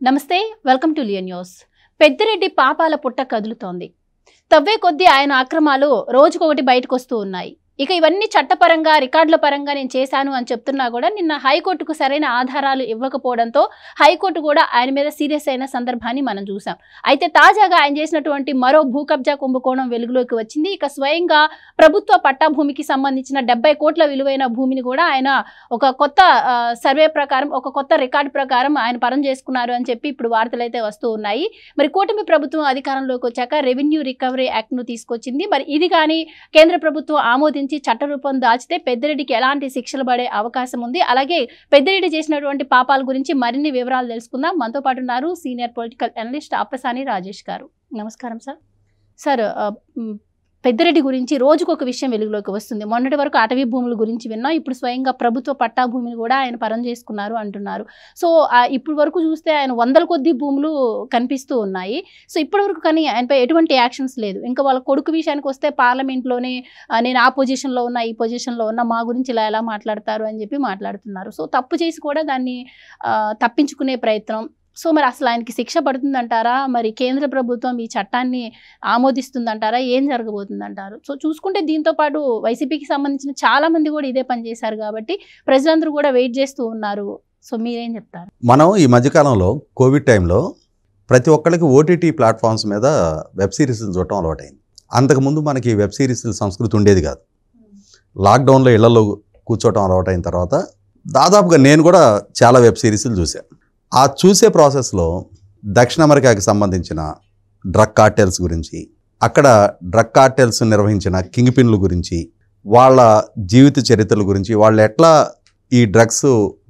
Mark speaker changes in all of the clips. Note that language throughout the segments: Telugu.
Speaker 1: నమస్తే welcome to Leo news. Peddireddy పాపాల పుట్ట కదులుతోంది. తవ్వే కొద్దీ ఆయన అక్రమాలు రోజుకొకటి బయటకు వస్తూ ఉన్నాయి. ఇక ఇవన్నీ చట్టపరంగా రికార్డుల పరంగా నేను చేశాను అని చెప్తున్నా కూడా నిన్న హైకోర్టుకు సరైన ఆధారాలు ఇవ్వకపోవడంతో హైకోర్టు కూడా ఆయన మీద సీరియస్ అయిన సందర్భాన్ని మనం చూసాం. అయితే తాజాగా ఆయన చేసినటువంటి మరో భూ కబ్జా కుంభకోణం వెలుగులోకి వచ్చింది. ఇక స్వయంగా ప్రభుత్వ పట్టా భూమికి సంబంధించిన 70 కోట్ల విలువైన భూమిని కూడా ఆయన ఒక కొత్త సర్వే ప్రకారం ఒక కొత్త రికార్డు ప్రకారం ఆయన పరం చేసుకున్నారు అని చెప్పి ఇప్పుడు వార్తలు అయితే వస్తూ ఉన్నాయి. మరి కూటమి ప్రభుత్వం అధికారంలోకి వచ్చాక రెవెన్యూ రికవరీ యాక్ట్ను తీసుకొచ్చింది. మరి ఇది కానీ కేంద్ర ప్రభుత్వం ఆమోదించి చట్ట రూపం దాచితే పెద్దిరెడ్డికి ఎలాంటి శిక్షలు పడే అవకాశం ఉంది. అలాగే పెద్దిరెడ్డి చేసినటువంటి పాపాల గురించి మరిన్ని వివరాలు తెలుసుకుందాం. మనతో పాటు ఉన్నారు senior political analyst Appasani Rajesh గారు. నమస్కారం సార్. సార్, పెద్దిరెడ్డి గురించి రోజుకొక విషయం వెలుగులోకి వస్తుంది. మొన్నటి వరకు అటవీ భూముల గురించి విన్నాం. ఇప్పుడు స్వయంగా ప్రభుత్వ పట్టా భూమిని కూడా ఆయన పరం చేసుకున్నారు అంటున్నారు. సో ఇప్పుడు వరకు చూస్తే ఆయన 100 కొద్ది భూములు కనిపిస్తూ ఉన్నాయి. సో ఇప్పటి వరకు కానీ ఆయనపై ఎటువంటి యాక్షన్స్ లేదు. ఇంకా వాళ్ళ కొడుకు విషయానికి వస్తే పార్లమెంట్లోనే నేను ఆ పొజిషన్లో ఉన్నా ఈ పొజిషన్లో ఉన్నా మా గురించి ఇలా ఎలా మాట్లాడతారు అని చెప్పి మాట్లాడుతున్నారు. సో తప్పు చేసి కూడా దాన్ని తప్పించుకునే ప్రయత్నం. సో మరి అసలు ఆయనకి శిక్ష పడుతుందంటారా? మరి కేంద్ర ప్రభుత్వం ఈ చట్టాన్ని ఆమోదిస్తుందంటారా? ఏం జరగబోతుందంటారు? సో చూసుకుంటే దీంతో పాటు వైసీపీకి సంబంధించిన చాలా మంది కూడా ఇదే పని చేశారు కాబట్టి ప్రజలందరూ కూడా వెయిట్ చేస్తూ ఉన్నారు. సో మీరేం చెప్తారు?
Speaker 2: మనం ఈ మధ్యకాలంలో కోవిడ్ టైంలో ప్రతి ఒక్కరికి ఓటీటీ ప్లాట్ఫామ్స్ మీద వెబ్ సిరీస్లు చూడటం అలవాటైంది. అంతకుముందు మనకి వెబ్ సిరీస్ల సంస్కృతి ఉండేది కాదు. లాక్డౌన్లో ఇళ్లలో కూర్చోవటం అలవాటైన తర్వాత దాదాపుగా నేను కూడా చాలా వెబ్ సిరీస్లు చూశాను. ఆ చూసే ప్రాసెస్లో దక్షిణ అమెరికాకి సంబంధించిన డ్రగ్ కార్టెల్స్ గురించి, అక్కడ డ్రగ్ కార్టెల్స్ నిర్వహించిన కింగ్ పిన్ల గురించి, వాళ్ళ జీవిత చరిత్రల గురించి, వాళ్ళు ఎట్లా ఈ డ్రగ్స్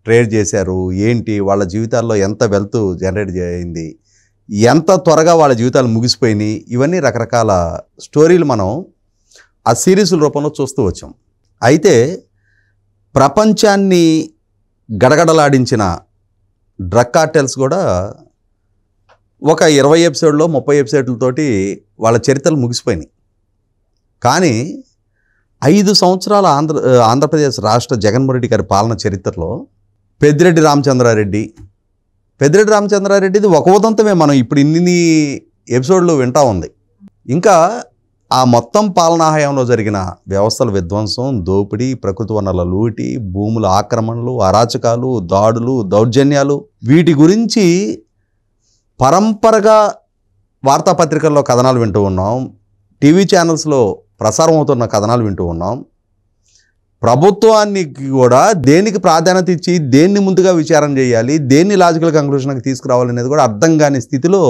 Speaker 2: ట్రేడ్ చేశారు, ఏంటి వాళ్ళ జీవితాల్లో ఎంత వెల్త్ జనరేట్ అయింది, ఎంత త్వరగా వాళ్ళ జీవితాలు ముగిసిపోయినాయి, ఇవన్నీ రకరకాల స్టోరీలు మనం ఆ సిరీసుల రూపంలో చూస్తూ వచ్చాం. అయితే ప్రపంచాన్ని గడగడలాడించిన డ్రగ్ కార్టెల్స్ కూడా ఒక 20 ఎపిసోడ్లో 30 ఎపిసోడ్లతోటి వాళ్ళ చరిత్రలు ముగిసిపోయినాయి. కానీ 5 సంవత్సరాల ఆంధ్రప్రదేశ్ రాష్ట్ర జగన్మోహన్ రెడ్డి గారి పాలన చరిత్రలో పెద్దిరెడ్డి రామచంద్రారెడ్డిది ఒక ఉదంతమే మనం ఇప్పుడు ఇన్ని ఎపిసోడ్లు వింటా ఉంది. ఇంకా ఆ మొత్తం పాలనా హయాంలో జరిగిన వ్యవస్థల విధ్వంసం, దోపిడీ, ప్రకృతి వనరుల లూటి, భూముల ఆక్రమణలు, అరాచకాలు, దాడులు, దౌర్జన్యాలు, వీటి గురించి పరంపరగా వార్తాపత్రికల్లో కథనాలు వింటూ ఉన్నాం. టీవీ ఛానల్స్లో ప్రసారం అవుతున్న కథనాలు వింటూ ఉన్నాం. ప్రభుత్వానికి కూడా దేనికి ప్రాధాన్యత ఇచ్చి దేన్ని ముందుగా విచారణ చేయాలి, దేన్ని లాజికల్ కంక్లూషన్కి తీసుకురావాలనేది కూడా అర్థం కాని స్థితిలో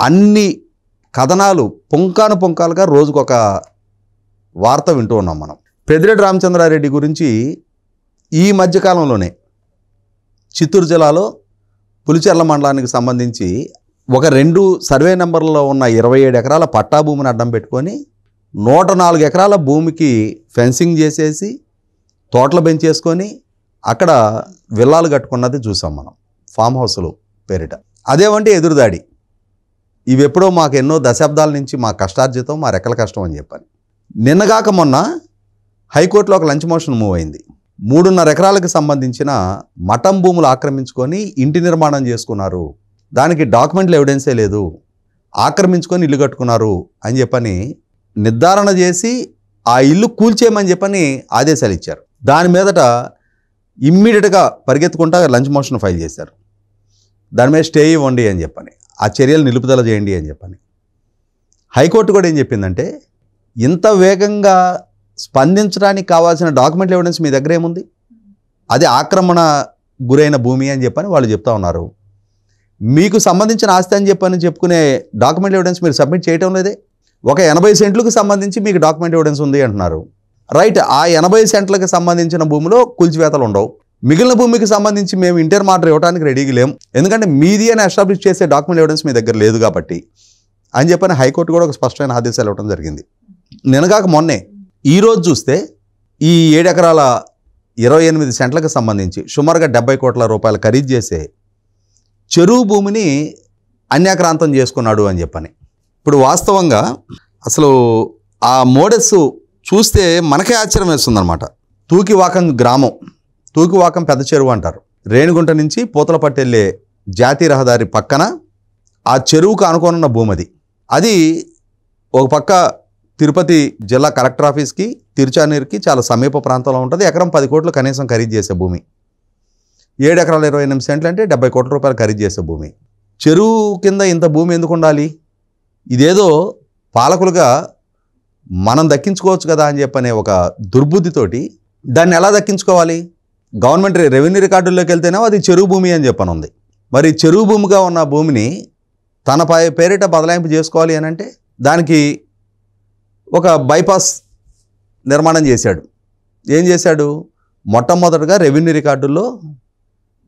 Speaker 2: అన్ని కథనాలు పుంకాలుగా రోజుకొక వార్త వింటూ ఉన్నాం మనం. పెద్దిరెడ్డి రామచంద్రారెడ్డి గురించి ఈ మధ్యకాలంలోనే చిత్తూరు జిల్లాలో పులిచెర్ల మండలానికి సంబంధించి ఒక 2 సర్వే నెంబర్లో ఉన్న 27 ఎకరాల పట్టా భూమిని అడ్డం పెట్టుకొని 104 ఎకరాల భూమికి ఫెన్సింగ్ చేసేసి తోటలు పెంచేసుకొని అక్కడ విల్లాలు కట్టుకున్నది చూసాం మనం, ఫామ్ హౌస్లు పేరిట. అదేమంటే ఎదురుదాడి. ఇవి ఎప్పుడో మాకు ఎన్నో దశాబ్దాల నుంచి మా కష్టార్జితం, మా రెక్కల కష్టం అని చెప్పాను. నిన్నగాక మొన్న హైకోర్టులో ఒక లంచ్ మోషన్ మూవ్ అయింది. 3.5 ఎకరాలకు సంబంధించిన మఠం భూములు ఆక్రమించుకొని ఇంటి నిర్మాణం చేసుకున్నారు, దానికి డాక్యుమెంట్లు ఎవిడెన్సే లేదు, ఆక్రమించుకొని ఇల్లు కట్టుకున్నారు అని చెప్పని నిర్ధారణ చేసి ఆ ఇల్లు కూల్చేయమని చెప్పని ఆదేశాలు ఇచ్చారు. దాని మీదట ఇమ్మీడియట్గా పరిగెత్తుకుంటా లంచ్ మోషన్ ఫైల్ చేశారు. దాని మీద స్టే ఇవ్వండి అని చెప్పని, ఆ చర్యలు నిలుపుదల చేయండి అని చెప్పని. హైకోర్టు కూడా ఏం చెప్పిందంటే, ఇంత వేగంగా స్పందించడానికి కావాల్సిన డాక్యుమెంట్ ఎవిడెన్స్ మీ దగ్గర ఏముంది, అది ఆక్రమణ గురైన భూమి అని చెప్పని వాళ్ళు చెప్తా ఉన్నారు. మీకు సంబంధించిన ఆస్తి అని చెప్పని చెప్పుకునే డాక్యుమెంట్ ఎవిడెన్స్ మీరు సబ్మిట్ చేయటం లేదే. ఒక 80 సెంట్లకు సంబంధించి మీకు డాక్యుమెంట్ ఎవిడెన్స్ ఉంది అంటున్నారు. రైట్, ఆ 80 సెంట్లకు సంబంధించిన భూమిలో కూల్చివేతలు ఉండవు. మిగిలిన భూమికి సంబంధించి మేము ఇంటర్మార్టర్ ఇవ్వడానికి రెడీగా లేం, ఎందుకంటే మీది అని ఎస్టాబ్లిష్ చేసే డాక్యుమెంట్ ఎవిడెన్స్ మీ దగ్గర లేదు కాబట్టి అని చెప్పని హైకోర్టు కూడా ఒక స్పష్టమైన ఆదేశాలు ఇవ్వడం జరిగింది. నిన్నగాక మొన్నే ఈరోజు చూస్తే ఈ 7 ఎకరాల 28 సెంట్లకు సంబంధించి సుమారుగా 70 కోట్ల రూపాయలు ఖరీదు చేసే చెరువు భూమిని అన్యాక్రాంతం చేసుకున్నాడు అని చెప్పని. ఇప్పుడు వాస్తవంగా అసలు ఆ మోడెస్ చూస్తే మనకే ఆశ్చర్యం వేస్తుందన్నమాట. తూకివాకం గ్రామం, తూకివాకం పెద్ద చెరువు అంటారు. రేణిగుంట నుంచి పూతలపట్టు వెళ్ళే జాతీయ రహదారి పక్కన ఆ చెరువుకు ఆనుకోనున్న భూమి అది ఒక పక్క తిరుపతి జిల్లా కలెక్టర్ ఆఫీస్కి తిరుచానూరుకి చాలా సమీప ప్రాంతంలో ఉంటుంది. ఎకరం 10 కోట్లు కనీసం ఖరీదు చేసే భూమి. 7 ఎకరాల 28 సెంట్లు అంటే 70 కోట్ల రూపాయలు ఖరీదు చేసే భూమి. చెరువు కింద ఇంత భూమి ఎందుకు ఉండాలి? ఇదేదో పాలకులుగా మనం దక్కించుకోవచ్చు కదా అని చెప్పనే ఒక దుర్బుద్ధితోటి దాన్ని ఎలా దక్కించుకోవాలి? గవర్నమెంట్ రెవెన్యూ రికార్డుల్లోకి వెళ్తేనే అది చెరువు భూమి అని చెప్పనుంది. మరి చెరువు భూమిగా ఉన్న భూమిని తన పేరిట బదలాయింపు చేసుకోవాలి అని అంటే దానికి ఒక బైపాస్ నిర్మాణం చేశాడు. ఏం చేశాడు? మొట్టమొదటిగా రెవెన్యూ రికార్డుల్లో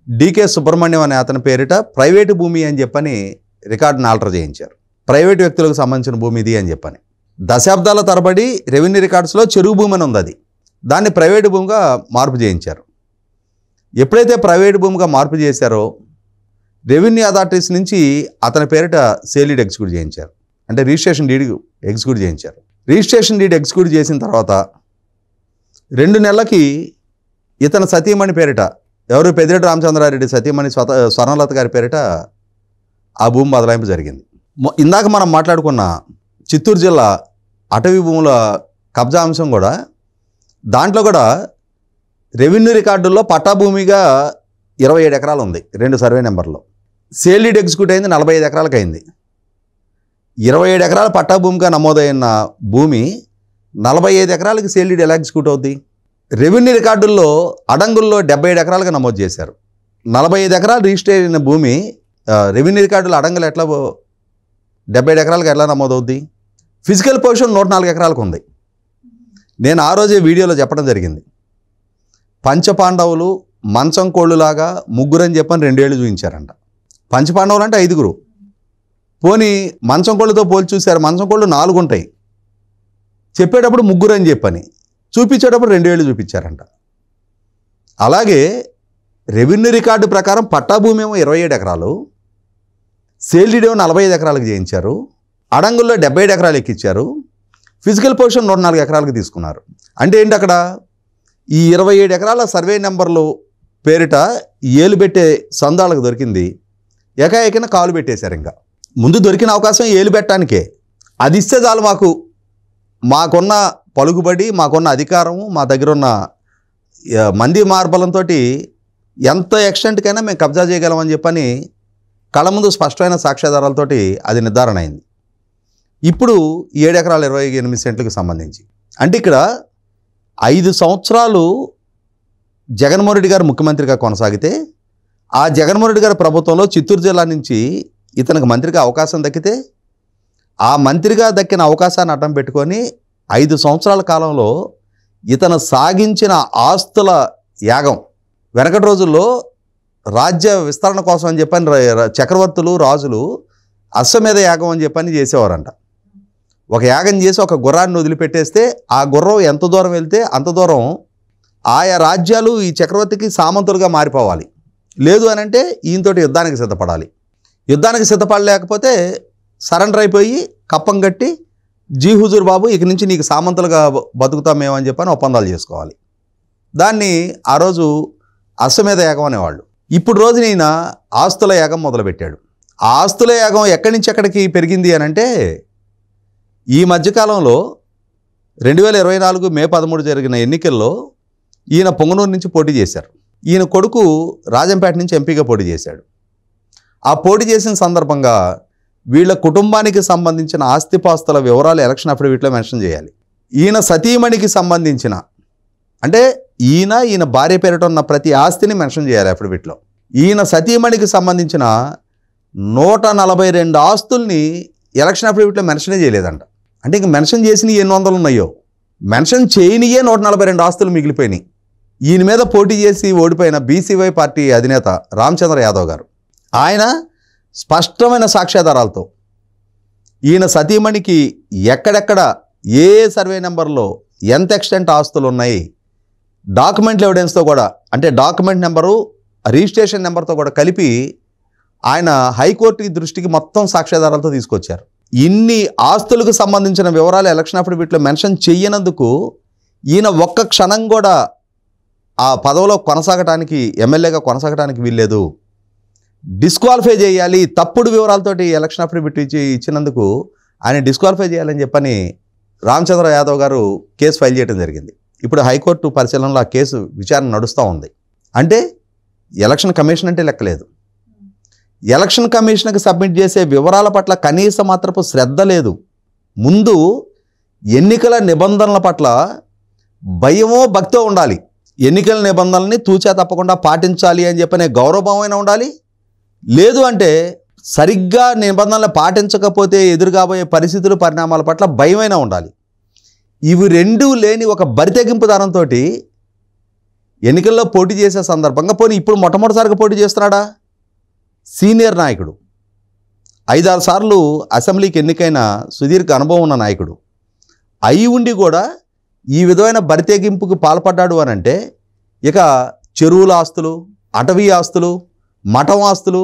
Speaker 2: డికే సుబ్రహ్మణ్యం అనే అతని పేరిట ప్రైవేటు భూమి అని చెప్పని రికార్డును ఆల్టర్ చేయించారు. ప్రైవేటు వ్యక్తులకు సంబంధించిన భూమి ఇది అని చెప్పని. దశాబ్దాల తరబడి రెవెన్యూ రికార్డ్స్లో చెరువు భూమి అని ఉంది. దాన్ని ప్రైవేటు భూమిగా మార్పు చేయించారు. ఎప్పుడైతే ప్రైవేటు భూమిగా మార్పు చేశారో రెవెన్యూ అథారిటీస్ నుంచి అతని పేరిట సేల్ డీడ్ ఎగ్జిక్యూట్ చేయించారు. అంటే రిజిస్ట్రేషన్ డీడ్ ఎగ్జిక్యూట్ చేయించారు. రిజిస్ట్రేషన్ డీడ్ ఎగ్జిక్యూట్ చేసిన తర్వాత 2 నెలలకి ఇతని సతీమణి పేరిట, ఎవరు పెద్దిరెడ్డి రామచంద్రారెడ్డి సతీమణి స్వర్ణలత గారి పేరిట ఆ భూమి బదలాయింపు జరిగింది. ఇందాక మనం మాట్లాడుకున్న చిత్తూరు జిల్లా అటవీ భూముల కబ్జా అంశం కూడా దాంట్లో కూడా రెవెన్యూ రికార్డుల్లో పట్టా భూమిగా 27 ఎకరాలు ఉంది 2 సర్వే నెంబర్లో. సేల్ డీడ్ ఎగ్జిక్యూట్ అయింది 45 ఎకరాలకు అయింది. 27 ఎకరాల పట్టా భూమిగా నమోదైన భూమి 45 ఎకరాలకి సేల్ డీడ్ ఎలా ఎగ్జిక్యూట్ అవుద్ది? రెవెన్యూ రికార్డుల్లో అడంగుల్లో 77 ఎకరాలుగా నమోదు చేశారు. 45 ఎకరాలు రిజిస్టర్ అయిన భూమి రెవెన్యూ రికార్డులో అడంగులు ఎట్లా 77 ఎకరాలకు ఎట్లా నమోదవుద్ది? ఫిజికల్ పొజిషన్ 104 ఎకరాలకు ఉంది. నేను ఆ రోజే వీడియోలో చెప్పడం జరిగింది. పంచపాండవులు మంచం కోళ్ళులాగా 3 అని చెప్పని 2 ఏళ్ళు చూపించారంట. పంచపాండవులు అంటే 5. పోనీ మంచం కోళ్ళతో పోల్చి చూశారు. మంచం కోళ్ళు 4 ఉంటాయి. చెప్పేటప్పుడు 3 అని చెప్పని, చూపించేటప్పుడు 2 ఏళ్ళు చూపించారంట. అలాగే రెవెన్యూ రికార్డు ప్రకారం పట్టా భూమి ఏమో 27 ఎకరాలు, సేల్ డీడ్ ఏమో 45 ఎకరాలకు చేయించారు, అడంగుల్లో 77 ఎకరాలు ఎక్కించారు, ఫిజికల్ పొజిషన్ 104 ఎకరాలకు తీసుకున్నారు. అంటే ఏంటి అక్కడ? ఈ 27 ఎకరాల సర్వే నెంబర్లు పేరిట ఏలు పెట్టే సందాలకు దొరికింది. ఏకాఏకిన కాలు పెట్టేశారు. ఇంకా ముందు దొరికిన అవకాశం ఏలు పెట్టడానికే. అది ఇస్తే చాలు మాకున్న పలుకుబడి, మాకున్న అధికారము, మా దగ్గర ఉన్న మంది మార్బలంతో ఎంత ఎక్స్టెంట్కైనా మేము కబ్జా చేయగలమని చెప్పని కళ్ళ ముందు స్పష్టమైన సాక్ష్యాధారాలతోటి అది నిర్ధారణ అయింది. ఇప్పుడు 7 ఎకరాల 28 సెంట్లకు సంబంధించి అంటే ఇక్కడ 5 సంవత్సరాలు జగన్మోహన్ రెడ్డి గారు ముఖ్యమంత్రిగా కొనసాగితే ఆ జగన్మోహన్ రెడ్డి గారి ప్రభుత్వంలో చిత్తూరు జిల్లా నుంచి ఇతనికి మంత్రిగా అవకాశం దక్కితే ఆ మంత్రిగా దక్కిన అవకాశాన్ని అడ్డం పెట్టుకొని 5 సంవత్సరాల కాలంలో ఇతను సాగించిన ఆస్తుల యాగం. వెనకటి రోజుల్లో రాజ్య విస్తరణ కోసం అని చెప్పని చక్రవర్తులు రాజులు అశ్వమేధ యాగం అని చెప్పని చేసేవారంట. ఒక యాగం చేసి ఒక గుర్రాన్ని వదిలిపెట్టేస్తే ఆ గుర్రం ఎంత దూరం వెళ్తే అంత దూరం ఆయా రాజ్యాలు ఈ చక్రవర్తికి సామంతులుగా మారిపోవాలి. లేదు అని అంటే ఈయనతోటి యుద్ధానికి సిద్ధపడాలి. యుద్ధానికి సిద్ధపడలేకపోతే సరెండర్ అయిపోయి కప్పం కట్టి జీ హుజూర్ బాబు ఇక నుంచి నీకు సామంతులుగా బతుకుతామేమని చెప్పని ఒప్పందాలు చేసుకోవాలి. దాన్ని ఆ రోజు అశ్వమేధ యాగం అనేవాళ్ళు. ఇప్పుడు రోజు ఈయన ఆస్తుల యాగం మొదలుపెట్టాడు. ఆ ఆస్తుల యాగం ఎక్కడి నుంచి ఎక్కడికి పెరిగింది అని అంటే ఈ మధ్యకాలంలో 2024 మే 13 జరిగిన ఎన్నికల్లో ఈయన పొంగనూరు నుంచి పోటీ చేశారు. ఈయన కొడుకు రాజంపేట నుంచి ఎంపీగా పోటీ చేశాడు. ఆ పోటీ చేసిన సందర్భంగా వీళ్ళ కుటుంబానికి సంబంధించిన ఆస్తిపాస్తుల వివరాలు ఎలక్షన్ అఫిడవిట్లో మెన్షన్ చేయాలి. ఈయన సతీమణికి సంబంధించిన అంటే ఈయన భార్య పేరిట ఉన్న ప్రతి ఆస్తిని మెన్షన్ చేయాలి అఫిడవిట్లో. ఈయన సతీమణికి సంబంధించిన 142 ఆస్తుల్ని ఎలక్షన్ అఫిడవిట్లో మెన్షనే చేయలేదంట. అంటే ఇంక మెన్షన్ చేసిన ఎన్ని వందలు ఉన్నాయో మెన్షన్ చేయనియే 142 ఆస్తులు మిగిలిపోయినాయి. ఈయన మీద పోటీ చేసి ఓడిపోయిన బీసీవై పార్టీ అధినేత రామచంద్ర యాదవ్ గారు ఆయన స్పష్టమైన సాక్ష్యాధారాలతో ఈయన సతీమణికి ఎక్కడెక్కడ ఏ సర్వే నెంబర్లో ఎంత ఎక్స్టెంట్ ఆస్తులు ఉన్నాయి డాక్యుమెంట్ ఎవిడెన్స్తో కూడా అంటే డాక్యుమెంట్ నెంబరు రిజిస్ట్రేషన్ నెంబర్తో కూడా కలిపి ఆయన హైకోర్టు దృష్టికి మొత్తం సాక్ష్యాధారాలతో తీసుకొచ్చారు. ఇన్ని ఆస్తులకు సంబంధించిన వివరాలు ఎలక్షన్ అఫిడవిట్లో మెన్షన్ చెయ్యనందుకు ఈయన ఒక్క క్షణం కూడా ఆ పదవిలో కొనసాగటానికి ఎమ్మెల్యేగా కొనసాగటానికి వీల్లేదు. డిస్క్వాలిఫై చేయాలి, తప్పుడు వివరాలతోటి ఎలక్షన్ అఫిడవిట్ ఇచ్చినందుకు ఆయన డిస్క్వాలిఫై చేయాలని చెప్పని రామచంద్ర యాదవ్ గారు కేసు ఫైల్ చేయడం జరిగింది. ఇప్పుడు హైకోర్టు పరిశీలనలో ఆ కేసు విచారణ నడుస్తూ ఉంది. అంటే ఎలక్షన్ కమిషన్ అంటే లెక్కలేదు. ఎలక్షన్ కమిషన్కి సబ్మిట్ చేసే వివరాల పట్ల కనీస మాత్రపు శ్రద్ధ లేదు. ముందు ఎన్నికల నిబంధనల పట్ల భయమో భక్తో ఉండాలి. ఎన్నికల నిబంధనల్ని తూచా తప్పకుండా పాటించాలి అని చెప్పనే గౌరవమైన ఉండాలి. లేదు అంటే సరిగ్గా నిబంధనలు పాటించకపోతే ఎదురుగాబోయే పరిస్థితులు పరిణామాల పట్ల భయమైనా ఉండాలి. ఇవి రెండూ లేని ఒక బరితెగింపు దానంతో ఎన్నికల్లో పోటీ చేసే సందర్భంగా, పోనీ ఇప్పుడు మొట్టమొదటిసారిగా పోటీ చేస్తున్నాడా, సీనియర్ నాయకుడు, 5-6 సార్లు అసెంబ్లీకి ఎన్నికైన సుదీర్ఘ అనుభవం ఉన్న నాయకుడు అయి ఉండి కూడా ఈ విధమైన బరితెగింపుకు పాల్పడ్డాడు అని అంటే ఇక చెరువుల ఆస్తులు, అటవీ ఆస్తులు, మఠం ఆస్తులు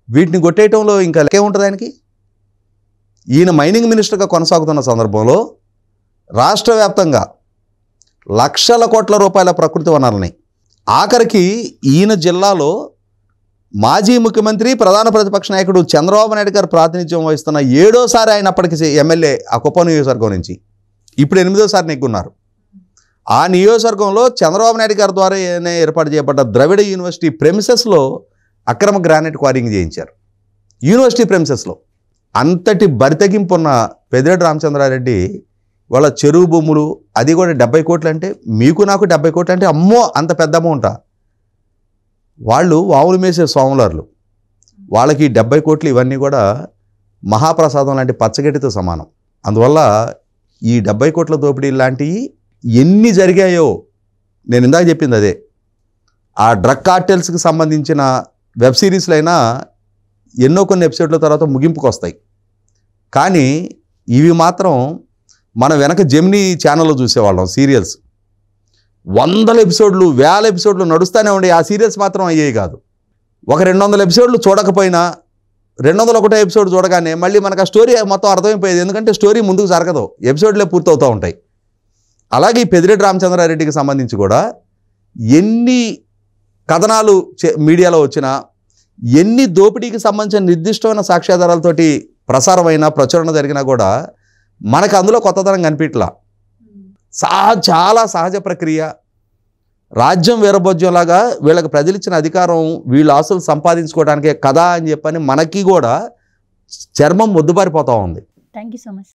Speaker 2: వీటిని కొట్టేయటంలో ఇంకా లెక్కే ఉంటుంది ఆయనకి. ఈయన మైనింగ్ మినిస్టర్గా కొనసాగుతున్న సందర్భంలో రాష్ట్ర వ్యాప్తంగా లక్షల కోట్ల రూపాయల ప్రకృతి వనరులని, ఆఖరికి ఈయన జిల్లాలో మాజీ ముఖ్యమంత్రి ప్రధాన ప్రతిపక్ష నాయకుడు చంద్రబాబు నాయుడు గారు ప్రాతినిధ్యం వహిస్తున్న 7వ అప్పటికి ఎమ్మెల్యే ఆ కుప్పం నియోజకవర్గం నుంచి, ఇప్పుడు 8వ నెగ్గున్నారు. ఆ నియోజకవర్గంలో చంద్రబాబు నాయుడు గారి ద్వారా ఏర్పాటు చేయబడ్డ ద్రవిడ యూనివర్సిటీ ప్రెమిసెస్లో అక్రమ గ్రానైట్ క్వారింగ్ చేయించారు. యూనివర్సిటీ ప్రెమిసెస్లో అంతటి బరితెగింపు ఉన్న పెద్దిరెడ్డి రామచంద్రారెడ్డి వాళ్ళ చెరువు భూములు, అది కూడా 70 కోట్లు అంటే, మీకు నాకు 70 కోట్లు అంటే అమ్మో అంత పెద్ద అమౌంటా? వాళ్ళు వాములు మేసే స్వాములార్లు, వాళ్ళకి 70 కోట్లు ఇవన్నీ కూడా మహాప్రసాదం లాంటి పచ్చగడ్డితో సమానం. అందువల్ల ఈ 70 కోట్ల దోపిడీ లాంటివి ఎన్ని జరిగాయో నేను ఇందాక చెప్పింది అదే. ఆ డ్రగ్ కార్టెల్స్కి సంబంధించిన వెబ్ సిరీస్లు అయినా ఎన్నో కొన్ని ఎపిసోడ్ల తర్వాత ముగింపుకు వస్తాయి. కానీ ఇవి మాత్రం మన వెనక జెమినీ ఛానల్లో చూసేవాళ్ళం. సీరియల్స్ 100 ఎపిసోడ్లు 1000 ఎపిసోడ్లు నడుస్తూనే ఉండే, ఆ సీరియల్స్ మాత్రం అయ్యేవి కాదు. ఒక 200 ఎపిసోడ్లు చూడకపోయినా 201 ఎపిసోడ్ చూడగానే మళ్ళీ మనకు ఆ స్టోరీ మొత్తం అర్థమైపోయేది. ఎందుకంటే స్టోరీ ముందుకు జరగదు, ఎపిసోడ్లే పూర్తవుతూ ఉంటాయి. అలాగే ఈ పెద్దిరెడ్డి రామచంద్రారెడ్డికి సంబంధించి కూడా ఎన్ని కథనాలు మీడియాలో వచ్చినా, ఎన్ని దోపిడీకి సంబంధించిన నిర్దిష్టమైన సాక్ష్యాధారాలతోటి ప్రసారమైన ప్రచురణ జరిగినా కూడా మనకు అందులో కొత్తదనం కనిపించలా. చాలా సహజ ప్రక్రియ, రాజ్యం వీరభోజ్యంలాగా వీళ్ళకి ప్రజలు ఇచ్చిన అధికారం వీళ్ళ ఆస్తులు సంపాదించుకోవడానికే కదా అని చెప్పని మనకి కూడా చర్మం మొద్దుబారిపోతూ ఉంది.
Speaker 1: Thank you so much.